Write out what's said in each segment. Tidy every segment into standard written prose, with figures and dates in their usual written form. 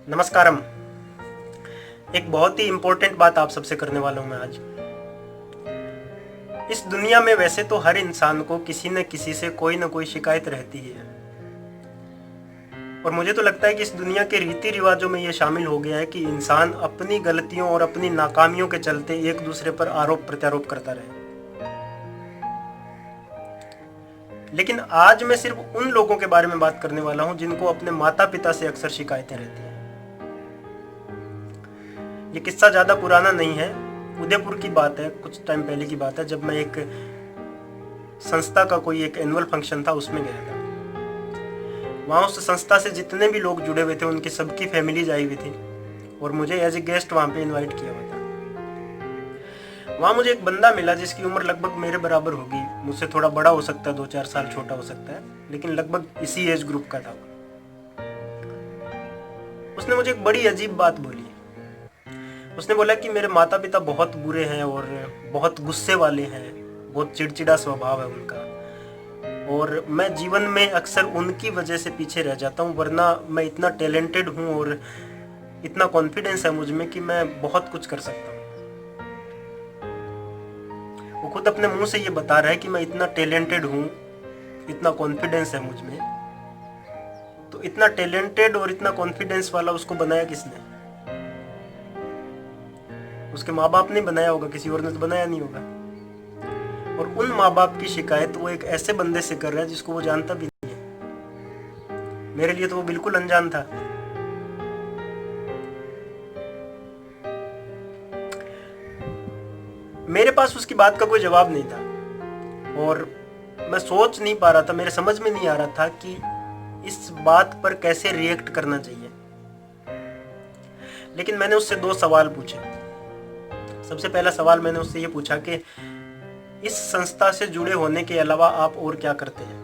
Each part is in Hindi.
नमस्कारम। एक बहुत ही इम्पोर्टेंट बात आप सबसे करने वाला हूं मैं आज। इस दुनिया में वैसे तो हर इंसान को किसी न किसी से कोई ना कोई शिकायत रहती ही है, और मुझे तो लगता है कि इस दुनिया के रीति रिवाजों में ये शामिल हो गया है कि इंसान अपनी गलतियों और अपनी नाकामियों के चलते एक दूसरे पर आरोप प्रत्यारोप करता रहे। लेकिन आज मैं सिर्फ उन लोगों के बारे में बात करने वाला हूं जिनको अपने माता पिता से अक्सर शिकायतें रहती हैं। ये किस्सा ज़्यादा पुराना नहीं है, उदयपुर की बात है, कुछ टाइम पहले की बात है, जब मैं एक संस्था का कोई एक एनुअल फंक्शन था उसमें गया था। वहाँ उस संस्था से जितने भी लोग जुड़े हुए थे उनकी सबकी फैमिलीज आई हुई थी और मुझे एज ए गेस्ट वहाँ पे इनवाइट किया हुआ था। वहाँ मुझे एक बंदा मिला जिसकी उम्र लगभग मेरे बराबर होगी, मुझसे थोड़ा बड़ा हो सकता है, 2-4 साल छोटा हो सकता है, लेकिन लगभग इसी एज ग्रुप का था। उसने मुझे एक बड़ी अजीब बात बोली। उसने बोला कि मेरे माता पिता बहुत बुरे हैं और बहुत गुस्से वाले हैं, बहुत चिड़चिड़ा स्वभाव है उनका, और मैं जीवन में अक्सर उनकी वजह से पीछे रह जाता हूँ, वरना मैं इतना टैलेंटेड हूँ और इतना कॉन्फिडेंस है मुझ में कि मैं बहुत कुछ कर सकता हूँ। वो खुद अपने मुंह से ये बता रहा है कि मैं इतना टैलेंटेड हूँ, इतना कॉन्फिडेंस है मुझ में। तो इतना टैलेंटेड और इतना कॉन्फिडेंस वाला उसको बनाया किसने? उसके माँ बाप ने बनाया होगा, किसी और ने तो बनाया नहीं होगा। और उन माँ बाप की शिकायत वो एक ऐसे बंदे से कर रहा है जिसको वो जानता भी नहीं है। मेरे लिए तो वो बिल्कुल अनजान था। मेरे पास उसकी बात का कोई जवाब नहीं था और मैं सोच नहीं पा रहा था, मेरे समझ में नहीं आ रहा था कि इस बात पर कैसे रिएक्ट करना चाहिए। लेकिन मैंने उससे 2 सवाल पूछे। सबसे पहला सवाल मैंने उससे ये पूछा कि इस संस्था से जुड़े होने के अलावा आप और क्या करते हैं?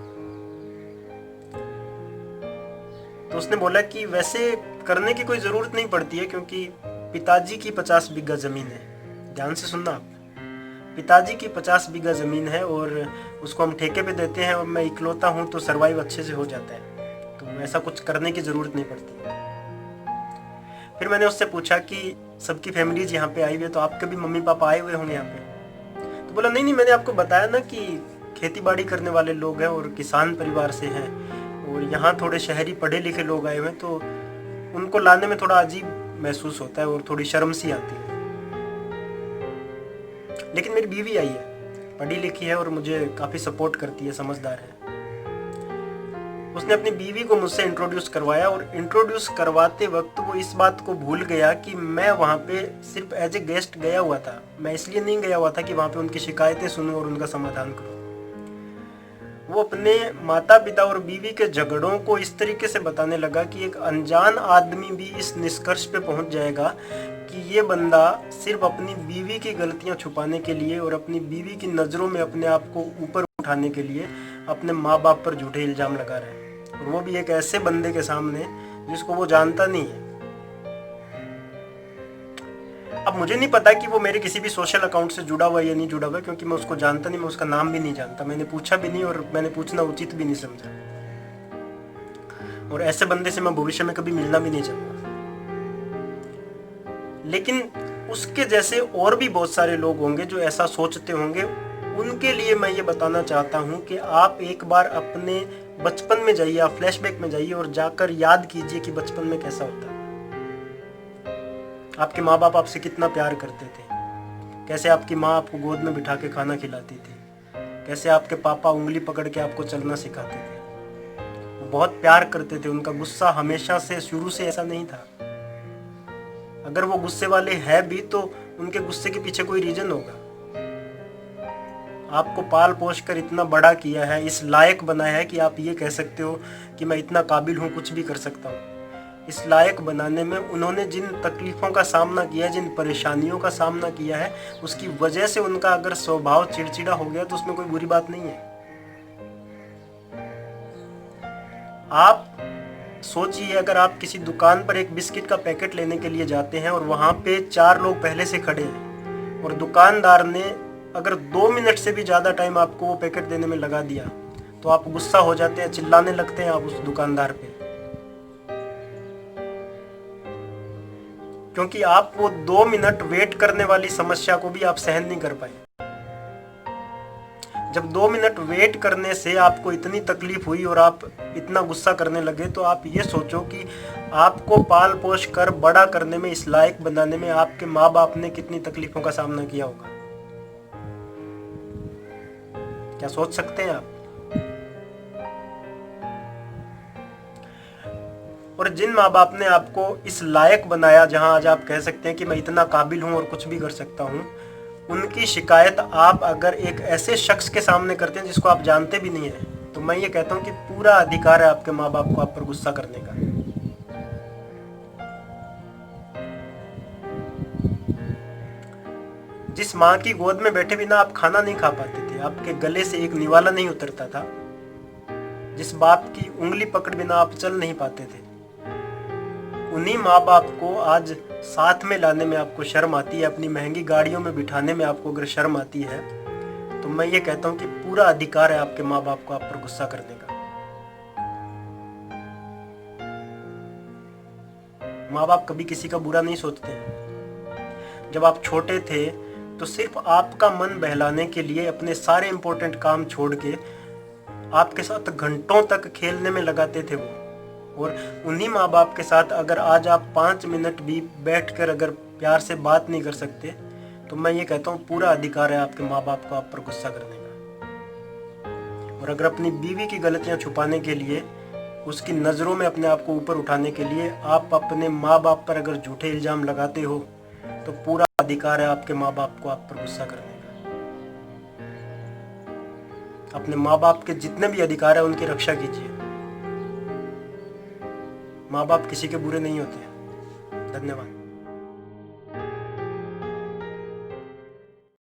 तो उसने बोला कि वैसे करने की कोई जरूरत नहीं पड़ती है, क्योंकि पिताजी की 50 बीघा जमीन है। ध्यान से सुनना आप, पिताजी की 50 बीघा जमीन है और उसको हम ठेके पे देते हैं और मैं इकलौता हूँ तो सरवाइव अच्छे से हो जाता है, तो ऐसा कुछ करने की जरूरत नहीं पड़ती। फिर मैंने उससे पूछा कि सबकी फैमिलीज यहाँ पे आई हुई है, तो आपके भी मम्मी पापा आए हुए होंगे यहाँ पे? तो बोला नहीं, मैंने आपको बताया ना कि खेती बाड़ी करने वाले लोग हैं और किसान परिवार से हैं, और यहाँ थोड़े शहरी पढ़े लिखे लोग आए हुए हैं, तो उनको लाने में थोड़ा अजीब महसूस होता है और थोड़ी शर्म सी आती है। लेकिन मेरी बीवी आई है, पढ़ी लिखी है और मुझे काफ़ी सपोर्ट करती है, समझदार है। उसने अपनी बीवी को मुझसे इंट्रोड्यूस करवाया और इंट्रोड्यूस करवाते वक्त वो इस बात को भूल गया कि मैं वहाँ पे सिर्फ एज ए गेस्ट गया हुआ था। मैं इसलिए नहीं गया हुआ था कि वहाँ पे उनकी शिकायतें सुनूं और उनका समाधान करूं। वो अपने माता पिता और बीवी के झगड़ों को इस तरीके से बताने लगा कि एक अनजान आदमी भी इस निष्कर्ष पे पहुंच जाएगा कि ये बंदा सिर्फ अपनी बीवी की गलतियां छुपाने के लिए और अपनी बीवी की नज़रों में अपने आप को ऊपर उठाने के लिए अपने माँ बाप पर झूठे इल्ज़ाम लगा रहा है, और वो भी एक ऐसे बंदे के सामने जिसको वो जानता नहीं है। अब मुझे नहीं पता कि वो मेरे किसी भी सोशल अकाउंट से जुड़ा हुआ है या नहीं जुड़ा हुआ है, क्योंकि मैं उसको जानता नहीं, मैं उसका नाम भी नहीं जानता, मैंने पूछा भी नहीं और मैंने पूछना उचित भी नहीं समझा, और ऐसे बंदे से मैं भविष्य में कभी मिलना भी नहीं चाहूँगा। लेकिन उसके जैसे और भी बहुत सारे लोग होंगे जो ऐसा सोचते होंगे। उनके लिए मैं ये बताना चाहता हूँ कि आप एक बार अपने बचपन में जाइए, आप फ्लैशबैक में जाइए और जाकर याद कीजिए कि बचपन में कैसा होता है। आपके माँ बाप आपसे कितना प्यार करते थे, कैसे आपकी माँ आपको गोद में बिठा के खाना खिलाती थी, कैसे आपके पापा उंगली पकड़ के आपको चलना सिखाते थे। वो बहुत प्यार करते थे, उनका गुस्सा हमेशा से शुरू से ऐसा नहीं था। अगर वो गुस्से वाले हैं भी तो उनके गुस्से के पीछे कोई रीजन होगा। आपको पाल पोष कर इतना बड़ा किया है, इस लायक बनाया है कि आप ये कह सकते हो कि मैं इतना काबिल हूँ, कुछ भी कर सकता हूँ। इस लायक बनाने में उन्होंने जिन तकलीफ़ों का सामना किया है, जिन परेशानियों का सामना किया है, उसकी वजह से उनका अगर स्वभाव चिड़चिड़ा हो गया तो उसमें कोई बुरी बात नहीं है। आप सोचिए, अगर आप किसी दुकान पर एक बिस्किट का पैकेट लेने के लिए जाते हैं और वहाँ पे 4 लोग पहले से खड़े हैं और दुकानदार ने अगर 2 मिनट से भी ज़्यादा टाइम आपको वो पैकेट देने में लगा दिया, तो आप गुस्सा हो जाते हैं, चिल्लाने लगते हैं आप उस दुकानदार पे। क्योंकि आप वो 2 मिनट वेट करने वाली समस्या को भी आप सहन नहीं कर पाए। जब 2 मिनट वेट करने से आपको इतनी तकलीफ हुई और आप इतना गुस्सा करने लगे, तो आप ये सोचो कि आपको पाल पोष कर बड़ा करने में, इस लायक बनाने में आपके माँ बाप ने कितनी तकलीफों का सामना किया होगा। क्या सोच सकते हैं आप? और जिन माँ बाप ने आपको इस लायक बनाया जहां आज आप कह सकते हैं कि मैं इतना काबिल हूं और कुछ भी कर सकता हूं, उनकी शिकायत आप अगर एक ऐसे शख्स के सामने करते हैं जिसको आप जानते भी नहीं है, तो मैं ये कहता हूं कि पूरा अधिकार है आपके माँ बाप को आप पर गुस्सा करने का। जिस माँ की गोद में बैठे बिना आप खाना नहीं खा पाते थे, आपके गले से एक निवाला नहीं उतरता था, जिस बाप की उंगली पकड़ बिना आप चल नहीं पाते थे, उन्हीं माँ बाप को आज साथ में लाने में आपको शर्म आती है, अपनी महंगी गाड़ियों में बिठाने में आपको अगर शर्म आती है, तो मैं ये कहता हूं कि पूरा अधिकार है आपके माँ बाप को आप पर गुस्सा करने का। माँ बाप कभी किसी का बुरा नहीं सोचते हैं। जब आप छोटे थे तो सिर्फ आपका मन बहलाने के लिए अपने सारे इंपॉर्टेंट काम छोड़ के आपके साथ घंटों तक खेलने में लगाते थे वो। और उन्हीं माँ बाप के साथ अगर आज आप 5 मिनट भी बैठकर अगर प्यार से बात नहीं कर सकते, तो मैं ये कहता हूँ पूरा अधिकार है आपके माँ बाप को आप पर गुस्सा करने का। और अगर अपनी बीवी की गलतियाँ छुपाने के लिए, उसकी नज़रों में अपने आप को ऊपर उठाने के लिए आप अपने माँ बाप पर अगर झूठे इल्ज़ाम लगाते हो, तो पूरा अधिकार है आपके माँ बाप को आप पर गुस्सा करने का। अपने माँ बाप के जितने भी अधिकार है उनकी रक्षा कीजिए। माँ बाप किसी के बुरे नहीं होते हैं। धन्यवाद।